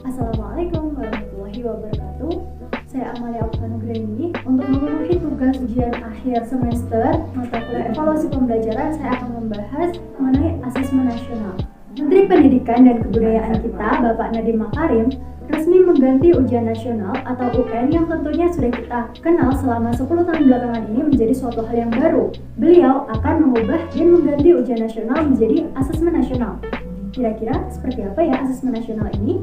Assalamualaikum warahmatullahi wabarakatuh. Saya Amalia Oktanugraini. Untuk memenuhi tugas ujian akhir semester mata kuliah evaluasi pembelajaran, saya akan membahas mengenai asesmen nasional. Menteri Pendidikan dan Kebudayaan kita, Bapak Nadiem Makarim, resmi mengganti ujian nasional atau UN yang tentunya sudah kita kenal selama 10 tahun belakangan ini menjadi suatu hal yang baru. Beliau akan mengubah dan mengganti ujian nasional menjadi asesmen nasional. Kira-kira seperti apa ya asesmen nasional ini?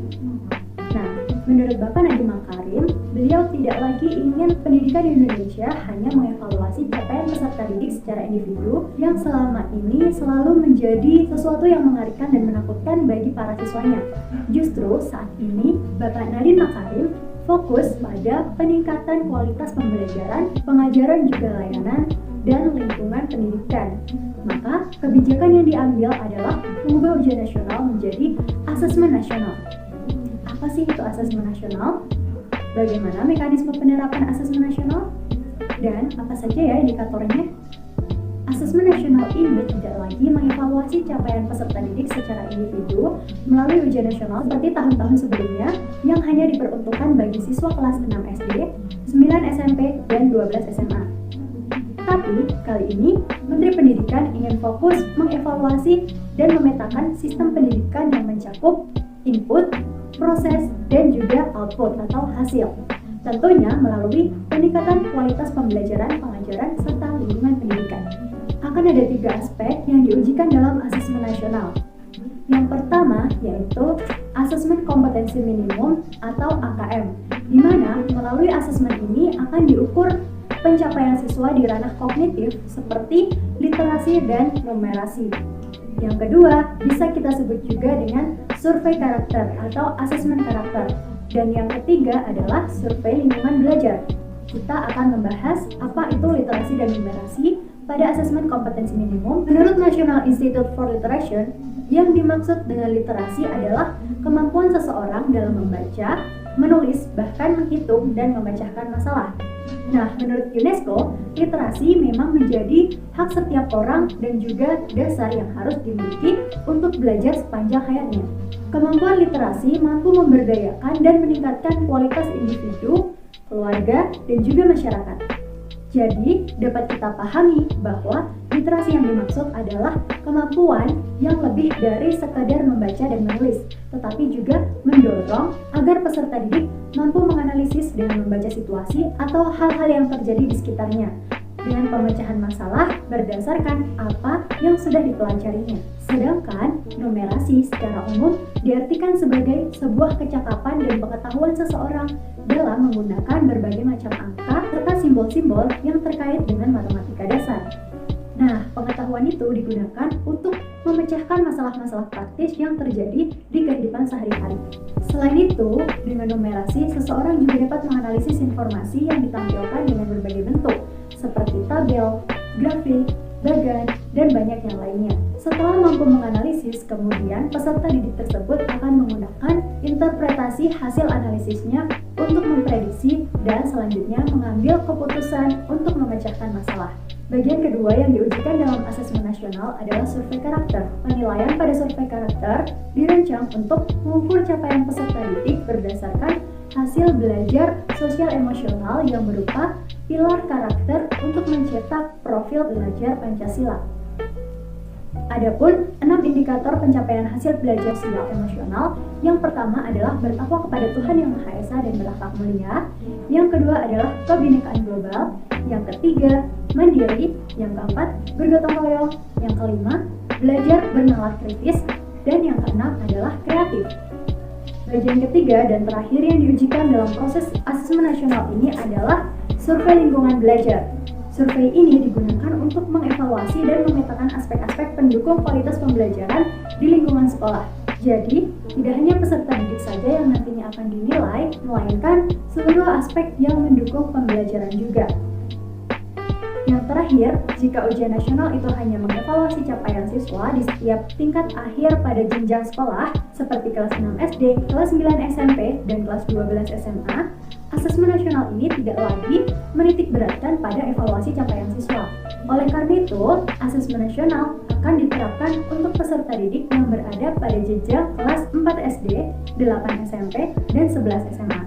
Nah, menurut Bapak Nadiem Makarim, beliau tidak lagi ingin pendidikan di Indonesia hanya mengevaluasi capaian peserta didik secara individu yang selama ini selalu menjadi sesuatu yang mengerikan dan menakutkan bagi para siswanya. Justru saat ini, Bapak Nadiem Makarim fokus pada peningkatan kualitas pembelajaran, pengajaran juga layanan, dan lingkungan pendidikan. Maka, kebijakan yang diambil adalah mengubah ujian nasional menjadi asesmen nasional. Apa sih itu asesmen nasional? Bagaimana mekanisme penerapan asesmen nasional? Dan apa saja ya indikatornya? Asesmen nasional ini tidak lagi mengevaluasi capaian peserta didik secara individu melalui ujian nasional seperti tahun-tahun sebelumnya yang hanya diperuntukkan bagi siswa kelas 6 SD, 9 SMP, dan 12 SMA. Tapi, kali ini, Menteri Pendidikan ingin fokus mengevaluasi dan memetakan sistem pendidikan yang mencakup input, proses, dan juga output atau hasil. Tentunya melalui peningkatan kualitas pembelajaran, pengajaran, serta lingkungan pendidikan. Akan ada 3 aspek yang diujikan dalam asesmen nasional. Yang pertama yaitu asesmen kompetensi minimum atau AKM, di mana melalui asesmen ini akan diukur pencapaian siswa di ranah kognitif seperti literasi dan numerasi. Yang kedua, bisa kita sebut juga dengan survei karakter atau asesmen karakter. Dan yang ketiga adalah survei lingkungan belajar. Kita akan membahas apa itu literasi dan numerasi pada asesmen kompetensi minimum. Menurut National Institute for Literature, yang dimaksud dengan literasi adalah kemampuan seseorang dalam membaca, menulis, bahkan menghitung dan memecahkan masalah. Nah, menurut UNESCO, literasi memang menjadi hak setiap orang dan juga dasar yang harus dimiliki untuk belajar sepanjang hayatnya. Kemampuan literasi mampu memberdayakan dan meningkatkan kualitas individu, keluarga, dan juga masyarakat. Jadi, dapat kita pahami bahwa literasi yang dimaksud adalah kemampuan yang lebih dari sekadar membaca dan menulis, tetapi juga mendorong agar peserta didik mampu menganalisis dengan membaca situasi atau hal-hal yang terjadi di sekitarnya, dengan pemecahan masalah berdasarkan apa yang sudah dipelajarinya. Sedangkan numerasi secara umum diartikan sebagai sebuah kecakapan dan pengetahuan seseorang dalam menggunakan berbagai macam angka serta simbol-simbol yang terkait dengan matematika dasar. Nah, pengetahuan itu digunakan untuk memecahkan masalah-masalah praktis yang terjadi di kehidupan sehari-hari. Selain itu, dengan numerasi, seseorang juga dapat menganalisis informasi yang ditampilkan dengan berbagai bentuk, seperti tabel, grafik, bagan, dan banyak yang lainnya. Setelah mampu menganalisis, kemudian peserta didik tersebut akan menggunakan interpretasi hasil analisisnya untuk memprediksi dan selanjutnya mengambil keputusan untuk memecahkan masalah. Bagian kedua yang diujikan dalam asesmen nasional adalah survei karakter. Penilaian pada survei karakter dirancang untuk mengukur capaian peserta didik berdasarkan hasil belajar sosial emosional yang berupa pilar karakter untuk mencetak profil belajar Pancasila. Adapun 6 indikator pencapaian hasil belajar sosial emosional. Yang pertama adalah bertakwa kepada Tuhan Yang Maha Esa dan berakhlak mulia. Yang kedua adalah kebinekaan global. Yang ketiga, mandiri. Yang keempat, bergotong royong. Yang kelima, belajar bernalar kritis. Dan yang keenam adalah kreatif. Bagian ketiga dan terakhir yang diujikan dalam proses asesmen nasional ini adalah survei lingkungan belajar. Survei ini digunakan untuk mengevaluasi dan memetakan aspek-aspek pendukung kualitas pembelajaran di lingkungan sekolah. Jadi, tidak hanya peserta didik saja yang nantinya akan dinilai, melainkan seluruh aspek yang mendukung pembelajaran juga. Yang terakhir, jika ujian nasional itu hanya mengevaluasi capaian siswa di setiap tingkat akhir pada jenjang sekolah, seperti kelas 6 SD, kelas 9 SMP, dan kelas 12 SMA, asesmen nasional ini tidak lagi menitik beratkan pada evaluasi capaian siswa. Oleh karena itu, asesmen nasional akan diterapkan untuk peserta didik yang berada pada jenjang kelas 4 SD, 8 SMP, dan 11 SMA.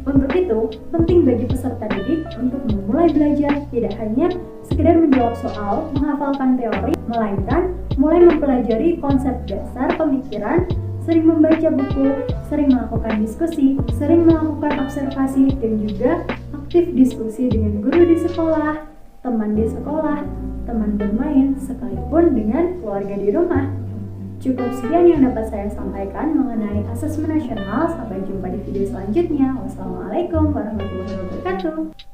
Untuk itu, penting bagi peserta didik untuk memulai belajar tidak hanya sekedar menjawab soal, menghafalkan teori, melainkan mulai mempelajari konsep dasar pemikiran, sering membaca buku, sering melakukan diskusi, sering melakukan observasi, dan juga aktif diskusi dengan guru di sekolah, teman di sekolah, teman bermain, sekalipun dengan keluarga di rumah. Cukup sekian yang dapat saya sampaikan mengenai asesmen nasional. Sampai jumpa di video selanjutnya. Wassalamualaikum warahmatullahi wabarakatuh.